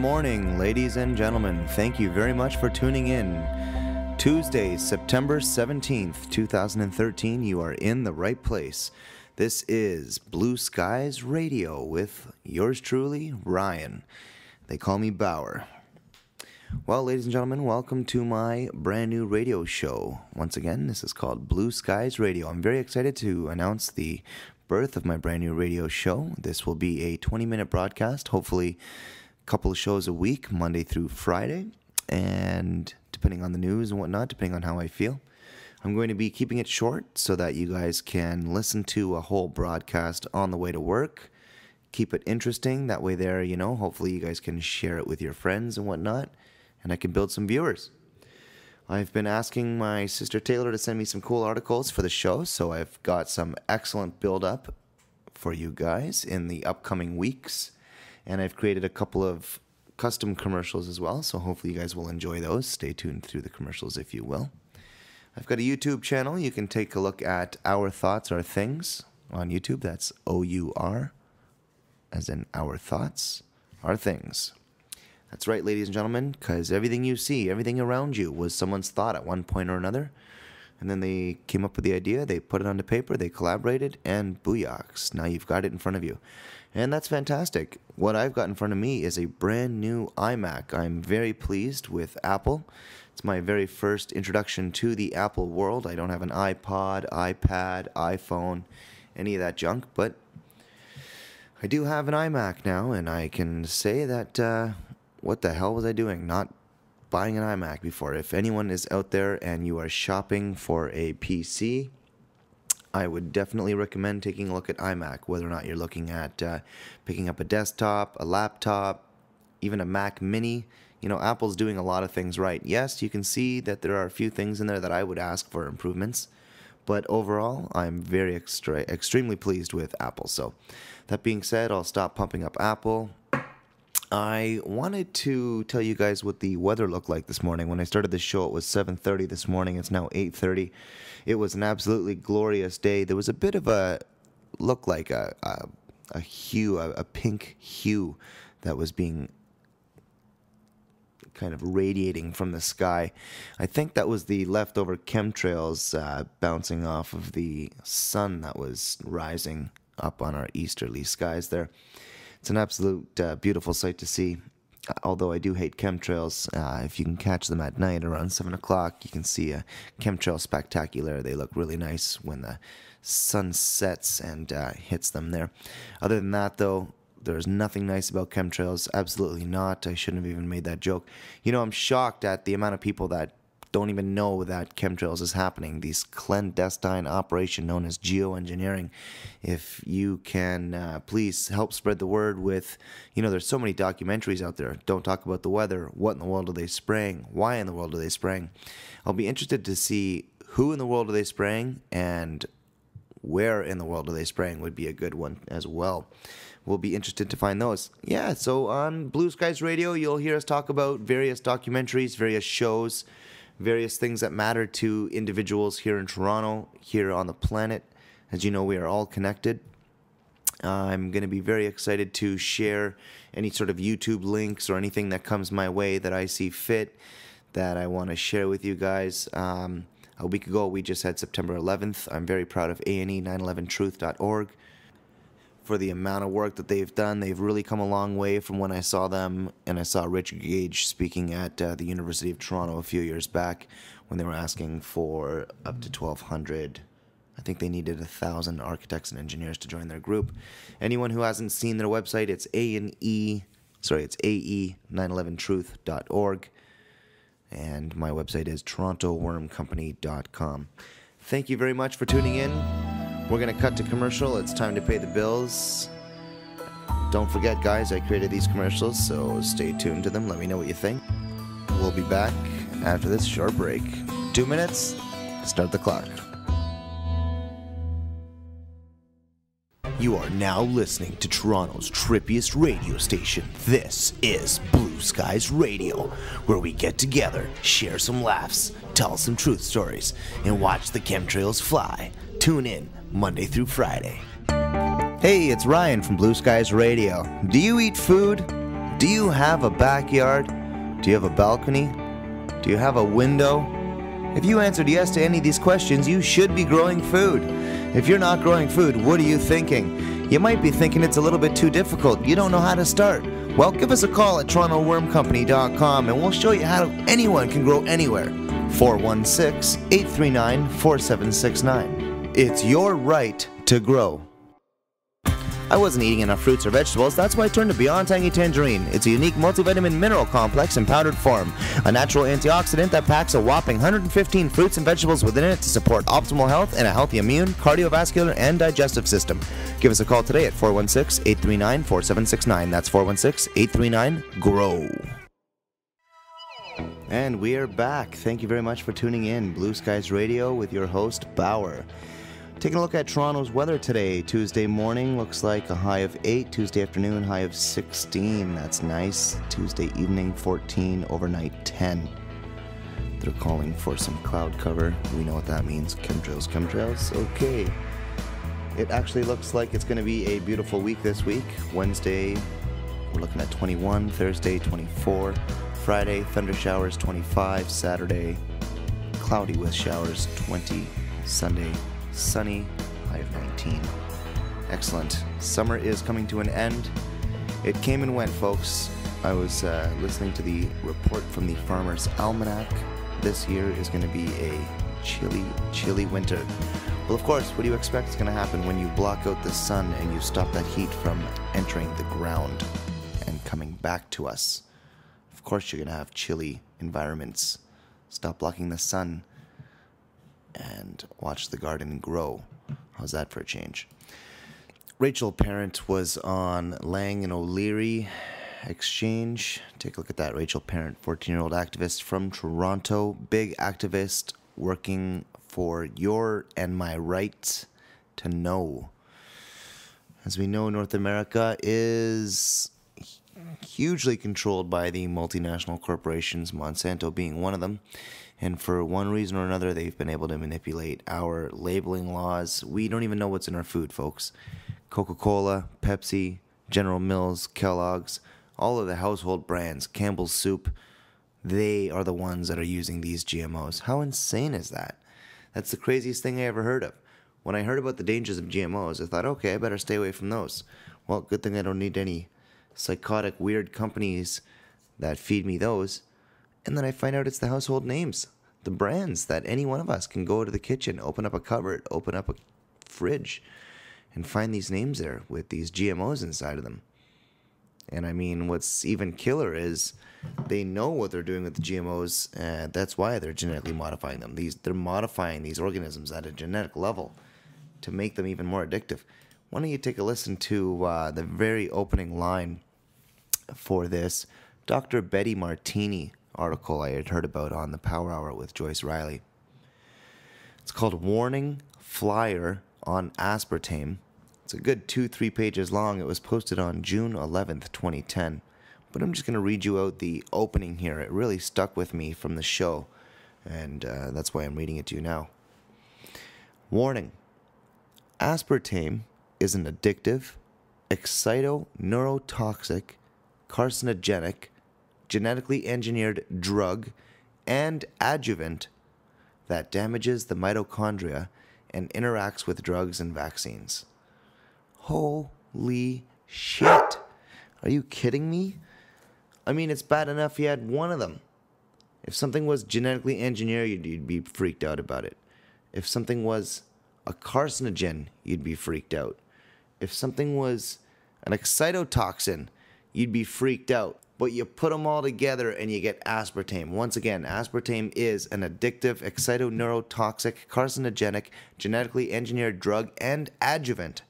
morning, ladies and gentlemen. Thank you very much for tuning in. Tuesday, September 17th, 2013. You are in the right place. This is Blue Skies Radio with yours truly, Ryan. They call me Bauer. Well, ladies and gentlemen, welcome to my brand new radio show. Once again, this is called Blue Skies Radio. I'm very excited to announce the birth of my brand new radio show. This will be a 20-minute broadcast, hopefully a couple of shows a week, Monday through Friday, and depending on the news and whatnot, depending on how I feel. I'm going to be keeping it short so that you guys can listen to a whole broadcast on the way to work. Keep it interesting. That way there, hopefully you guys can share it with your friends and whatnot, and I can build some viewers. I've been asking my sister Taylor to send me some cool articles for the show, so I've got some excellent build-up for you guys in the upcoming weeks. And I've created a couple of custom commercials as well, so hopefully you guys will enjoy those. Stay tuned through the commercials if you will. I've got a YouTube channel. You can take a look at Our Thoughts Are Things on YouTube. That's O-U-R, as in Our Thoughts Are Things. That's right, ladies and gentlemen, because everything you see, everything around you was someone's thought at one point or another. And then they came up with the idea, they put it onto paper, they collaborated, and booyaks. Now you've got it in front of you. And that's fantastic. What I've got in front of me is a brand new iMac. I'm very pleased with Apple. It's my very first introduction to the Apple world. I don't have an iPod, iPad, iPhone, any of that junk, but I do have an iMac now, and I can say that... what the hell was I doing not buying an iMac before? If anyone is out there and you are shopping for a PC, I would definitely recommend taking a look at iMac, whether or not you're looking at picking up a desktop, a laptop, even a Mac Mini. Apple's doing a lot of things right. Yes, you can see that there are a few things in there that I would ask for improvements, but overall, I'm very extremely pleased with Apple. So that being said, I'll stop pumping up Apple. I wanted to tell you guys what the weather looked like this morning. When I started the show, it was 7:30 this morning. It's now 8:30. It was an absolutely glorious day. There was a bit of a look like a hue, a pink hue that was being kind of radiating from the sky. I think that was the leftover chemtrails bouncing off of the sun that was rising up on our easterly skies there. It's an absolute beautiful sight to see, although I do hate chemtrails. If you can catch them at night around 7 o'clock, you can see a chemtrail spectacular. They look really nice when the sun sets and hits them there. Other than that, though, there's nothing nice about chemtrails. Absolutely not. I shouldn't have even made that joke. I'm shocked at the amount of people that don't even know that chemtrails is happening. This clandestine operation known as geoengineering. If you can please help spread the word with, there's so many documentaries out there. Don't talk about the weather. What in the world are they spraying? Why in the world are they spraying? I'll be interested to see who in the world are they spraying and where in the world are they spraying would be a good one as well. We'll be interested to find those. Yeah, so on Blue Skies Radio, you'll hear us talk about various documentaries, various shows, various things that matter to individuals here in Toronto, here on the planet. As you know, we are all connected. I'm going to be very excited to share any sort of YouTube links or anything that comes my way that I see fit that I want to share with you guys. A week ago, we just had September 11th. I'm very proud of A&E 911truth.org. For the amount of work that they've done. They've really come a long way from when I saw them, and I saw Rich Gage speaking at the University of Toronto a few years back when they were asking for up to 1,200. I think they needed 1,000 architects and engineers to join their group. Anyone who hasn't seen their website, it's AE911truth.org, and my website is torontowormcompany.com. Thank you very much for tuning in. We're going to cut to commercial. It's time to pay the bills. Don't forget, guys, I created these commercials, so stay tuned to them. Let me know what you think. We'll be back after this short break. 2 minutes. Start the clock. You are now listening to Toronto's trippiest radio station. This is Blue Skies Radio, where we get together, share some laughs, tell some truth stories, and watch the chemtrails fly. Tune in Monday through Friday. Hey, it's Ryan from Blue Skies Radio. Do you eat food? Do you have a backyard? Do you have a balcony? Do you have a window? If you answered yes to any of these questions, you should be growing food. If you're not growing food, what are you thinking? You might be thinking it's a little bit too difficult. You don't know how to start. Well, give us a call at TorontoWormCompany.com and we'll show you how anyone can grow anywhere. 416-839-4769. It's your right to grow. I wasn't eating enough fruits or vegetables, that's why I turned to Beyond Tangy Tangerine. It's a unique multivitamin mineral complex in powdered form, a natural antioxidant that packs a whopping 115 fruits and vegetables within it to support optimal health and a healthy immune, cardiovascular, and digestive system. Give us a call today at 416-839-4769. That's 416-839-GROW. And we are back. Thank you very much for tuning in. Blue Skies Radio with your host, Bauer. Taking a look at Toronto's weather today. Tuesday morning looks like a high of 8. Tuesday afternoon, high of 16. That's nice. Tuesday evening, 14. Overnight, 10. They're calling for some cloud cover. We know what that means. Chemtrails, chemtrails. Okay. It actually looks like it's going to be a beautiful week this week. Wednesday, we're looking at 21. Thursday, 24. Friday, thunder showers, 25. Saturday, cloudy with showers, 20. Sunday, sunny, high of 19. Excellent. Summer is coming to an end. It came and went, folks. I was listening to the report from the Farmer's Almanac. This year is going to be a chilly, chilly winter. Well, of course, what do you expect is going to happen when you block out the sun and you stop that heat from entering the ground and coming back to us? Of course, you're going to have chilly environments. Stop blocking the sun and watch the garden grow. How's that for a change? Rachel Parent was on Lang and O'Leary Exchange. Take a look at that. Rachel Parent, 14-year-old activist from Toronto. Big activist working for your and my right to know. As we know, North America is hugely controlled by the multinational corporations, Monsanto being one of them. And for one reason or another, they've been able to manipulate our labeling laws. We don't even know what's in our food, folks. Coca-Cola, Pepsi, General Mills, Kellogg's, all of the household brands, Campbell's Soup, they are the ones that are using these GMOs. How insane is that? That's the craziest thing I ever heard of. When I heard about the dangers of GMOs, I thought, okay, I better stay away from those. Well, good thing I don't need any psychotic, weird companies that feed me those. And then I find out it's the household names, the brands that any one of us can go to the kitchen, open up a cupboard, open up a fridge, and find these names there with these GMOs inside of them. And I mean, what's even killer is they know what they're doing with the GMOs, and that's why they're genetically modifying them. They're modifying these organisms at a genetic level to make them even more addictive. Why don't you take a listen to the very opening line for this Dr. Betty Martini article I had heard about on the Power Hour with Joyce Riley. It's called Warning Flyer on Aspartame. It's a good 2-3 pages long. It was posted on June 11th, 2010. But I'm just going to read you out the opening here. It really stuck with me from the show, and that's why I'm reading it to you now. Warning. Aspartame is an addictive, excito-neurotoxic, carcinogenic, genetically engineered drug and adjuvant that damages the mitochondria and interacts with drugs and vaccines. Holy shit. Are you kidding me? I mean, it's bad enough you had one of them. If something was genetically engineered, you'd be freaked out about it. If something was a carcinogen, you'd be freaked out. If something was an excitotoxin, you'd be freaked out. But you put them all together and you get aspartame. Once again, aspartame is an addictive, excito-neurotoxic, carcinogenic, genetically engineered drug and adjuvant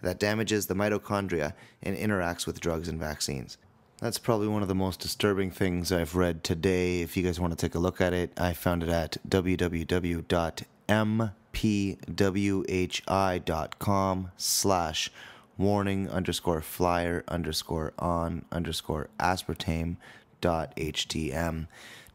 that damages the mitochondria and interacts with drugs and vaccines. That's probably one of the most disturbing things I've read today. If you guys want to take a look at it, I found it at www.mpwhi.com/warning_flyer_on_aspartame.htm.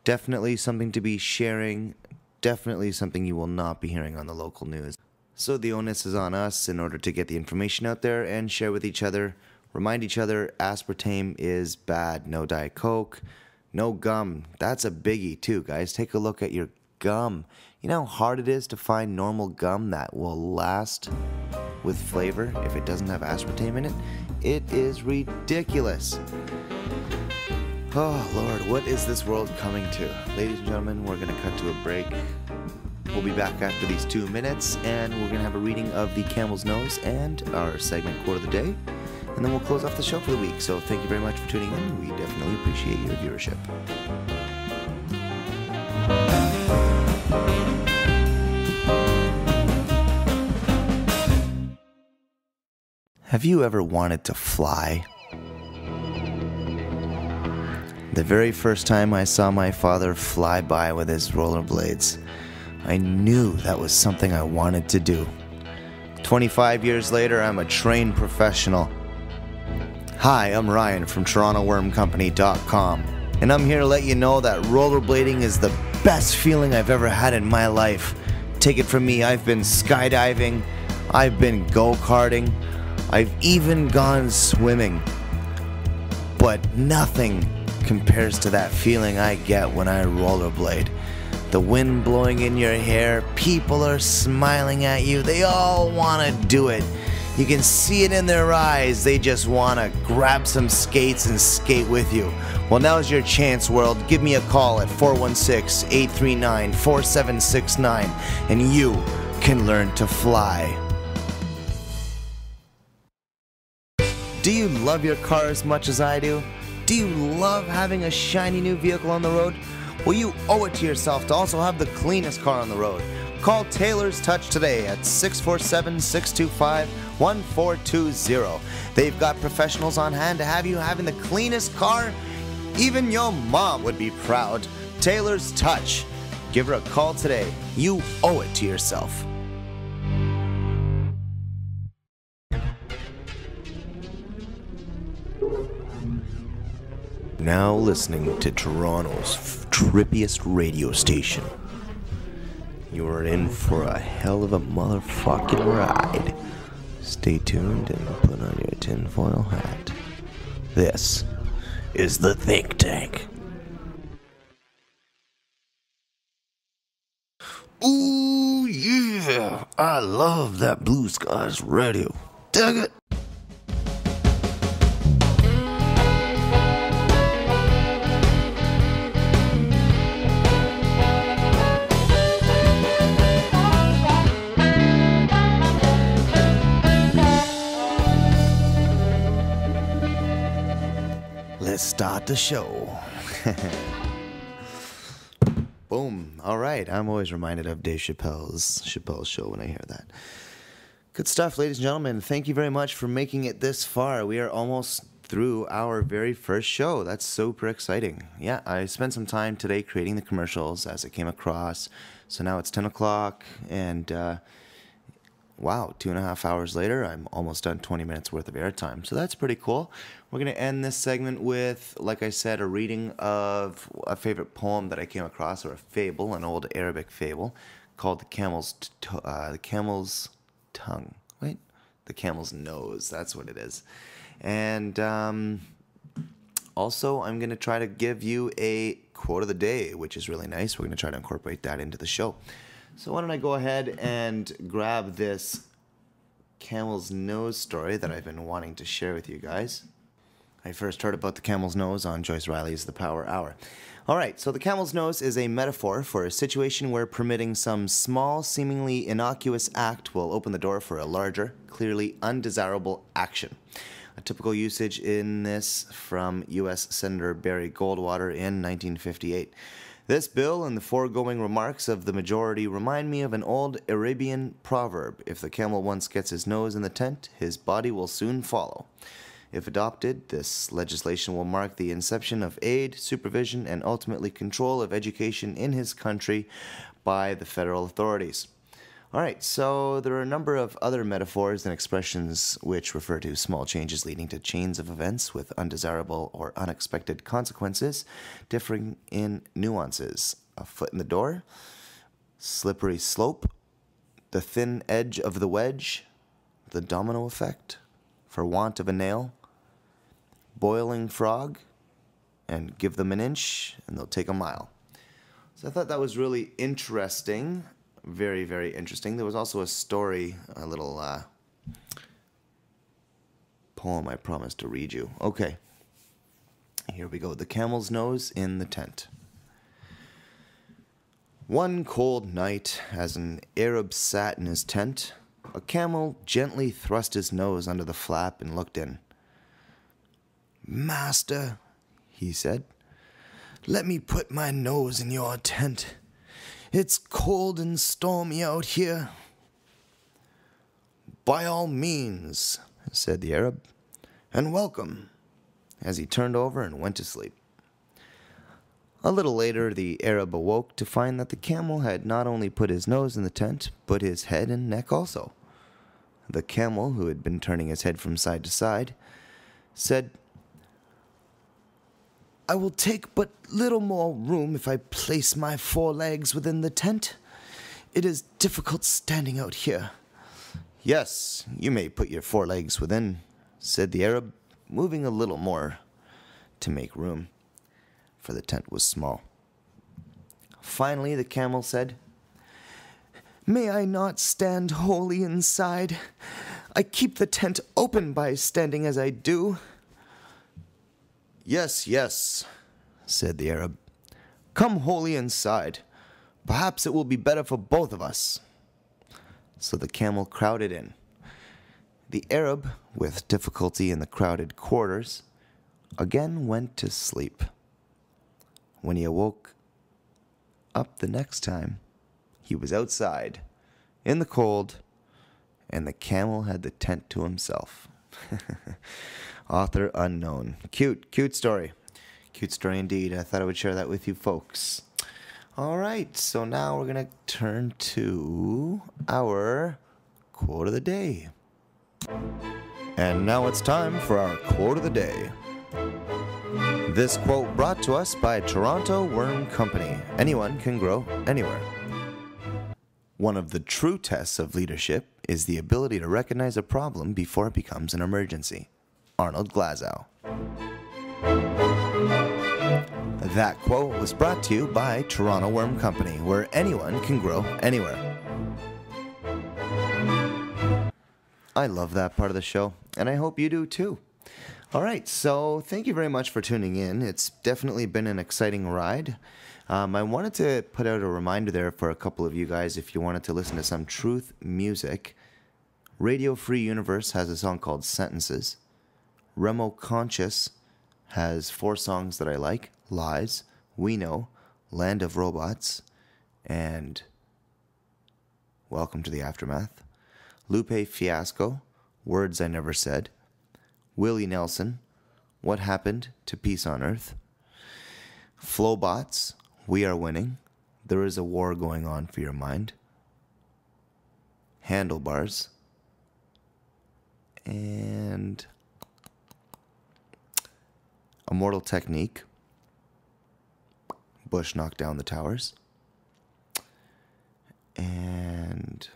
Definitely something to be sharing. Definitely something you will not be hearing on the local news. So the onus is on us in order to get the information out there and share with each other Remind each other aspartame is bad. No Diet Coke, no gum. That's a biggie too, guys. Take a look at your gum. You know how hard it is to find normal gum that will last with flavor if it doesn't have aspartame in it? It is ridiculous. Oh, Lord, what is this world coming to? Ladies and gentlemen, we're going to cut to a break. We'll be back after these 2 minutes, and we're going to have a reading of The Camel's Nose and our segment Quote of the Day, and then we'll close off the show for the week. So thank you very much for tuning in. We definitely appreciate your viewership. Have you ever wanted to fly? The very first time I saw my father fly by with his rollerblades, I knew that was something I wanted to do. 25 years later, I'm a trained professional. Hi, I'm Ryan from TorontoWormCompany.com, and I'm here to let you know that rollerblading is the best feeling I've ever had in my life. Take it from me, I've been skydiving, I've been go-karting, I've even gone swimming, but nothing compares to that feeling I get when I rollerblade. The wind blowing in your hair, people are smiling at you, they all want to do it. You can see it in their eyes, they just want to grab some skates and skate with you. Well, now's your chance, world. Give me a call at 416-839-4769 and you can learn to fly. Do you love your car as much as I do? Do you love having a shiny new vehicle on the road? Well, you owe it to yourself to also have the cleanest car on the road. Call Taylor's Touch today at 647-625-1420. They've got professionals on hand to have you having the cleanest car. Even your mom would be proud. Taylor's Touch. Give her a call today. You owe it to yourself. Now listening to Toronto's trippiest radio station. You are in for a hell of a motherfucking ride. Stay tuned and put on your tinfoil hat. This is the Think Tank. Ooh, yeah. I love that Blue Skies radio. Dig it. Let's start the show. Boom. All right. I'm always reminded of Dave Chappelle's show when I hear that. Good stuff, ladies and gentlemen. Thank you very much for making it this far. We are almost through our very first show. That's super exciting. Yeah, I spent some time today creating the commercials as it came across. So now it's 10 o'clock and wow, 2.5 hours later, I'm almost done 20 minutes worth of airtime. So that's pretty cool. We're going to end this segment with, like I said, a reading of a favorite poem that I came across, or a fable, an old Arabic fable, called The Camel's Tongue. Wait, The Camel's Nose. That's what it is. And also, I'm going to try to give you a quote of the day, which is really nice. We're going to try to incorporate that into the show. So why don't I go ahead and grab this camel's nose story that I've been wanting to share with you guys. I first heard about the camel's nose on Joyce Riley's The Power Hour. All right, so the camel's nose is a metaphor for a situation where permitting some small, seemingly innocuous act will open the door for a larger, clearly undesirable action. A typical usage in this from U.S. Senator Barry Goldwater in 1958. This bill and the foregoing remarks of the majority remind me of an old Arabian proverb: if the camel once gets his nose in the tent, his body will soon follow. If adopted, this legislation will mark the inception of aid, supervision, and ultimately control of education in his country by the federal authorities. All right, so there are a number of other metaphors and expressions which refer to small changes leading to chains of events with undesirable or unexpected consequences, differing in nuances. A foot in the door, slippery slope, the thin edge of the wedge, the domino effect, for want of a nail, boiling frog and give them an inch, and they'll take a mile. So I thought that was really interesting. Very, very interesting. There was also a story, a little poem I promised to read you. Okay. Here we go. The camel's nose in the tent. One cold night, as an Arab sat in his tent, a camel gently thrust his nose under the flap and looked in. "Master," he said, "let me put my nose in your tent. It's cold and stormy out here." "By all means," said the Arab, "and welcome," as he turned over and went to sleep. A little later, the Arab awoke to find that the camel had not only put his nose in the tent, but his head and neck also. The camel, who had been turning his head from side to side, said, "I will take but little more room if I place my 4 legs within the tent. It is difficult standing out here." "Yes, you may put your 4 legs within," said the Arab, moving a little more to make room, for the tent was small. Finally, the camel said, "May I not stand wholly inside? I keep the tent open by standing as I do." "Yes, yes," said the Arab. "Come wholly inside. Perhaps it will be better for both of us." So the camel crowded in. The Arab, with difficulty in the crowded quarters, again went to sleep. When he awoke up the next time, he was outside, in the cold, and the camel had the tent to himself. Author unknown. Cute story. Cute story indeed. I thought I would share that with you folks. All right, so now we're going to turn to our quote of the day. And now it's time for our quote of the day. This quote brought to us by Toronto Worm Company. Anyone can grow anywhere. One of the true tests of leadership is the ability to recognize a problem before it becomes an emergency. Arnold Glazow. That quote was brought to you by Toronto Worm Company, where anyone can grow anywhere. I love that part of the show, and I hope you do too. All right, so thank you very much for tuning in. It's definitely been an exciting ride. I wanted to put out a reminder there for a couple of you guys if you wanted to listen to some truth music. Radio Free Universe has a song called Sentences. Remo Conscious has 4 songs that I like: Lies, We Know, Land of Robots, and Welcome to the Aftermath. Lupe Fiasco, Words I Never Said. Willie Nelson, What Happened to Peace on Earth. Flowbots, We Are Winning, There Is a War Going On for Your Mind. Handlebars. And Immortal Technique. Bush Knocked Down the Towers. And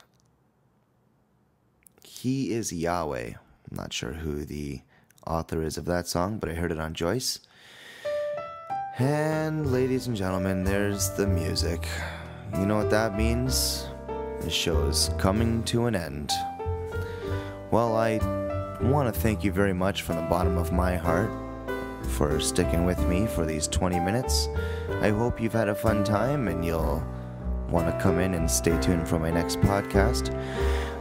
He Is Yahweh. I'm not sure who the author is of that song, but I heard it on Joyce. And ladies and gentlemen, there's the music. You know what that means? This show is coming to an end. Well, I want to thank you very much from the bottom of my heart for sticking with me for these 20 minutes. I hope you've had a fun time and you'll want to come in and stay tuned for my next podcast.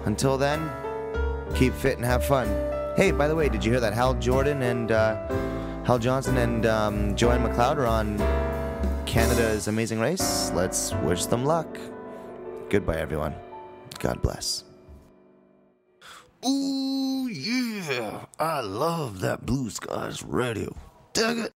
Until then, keep fit and have fun. Hey, by the way, did you hear that Hal Johnson and Joanne McLeod are on Canada's Amazing Race? Let's wish them luck. Goodbye, everyone. God bless. Ooh, yeah. I love that Blue Skies radio. Dig it.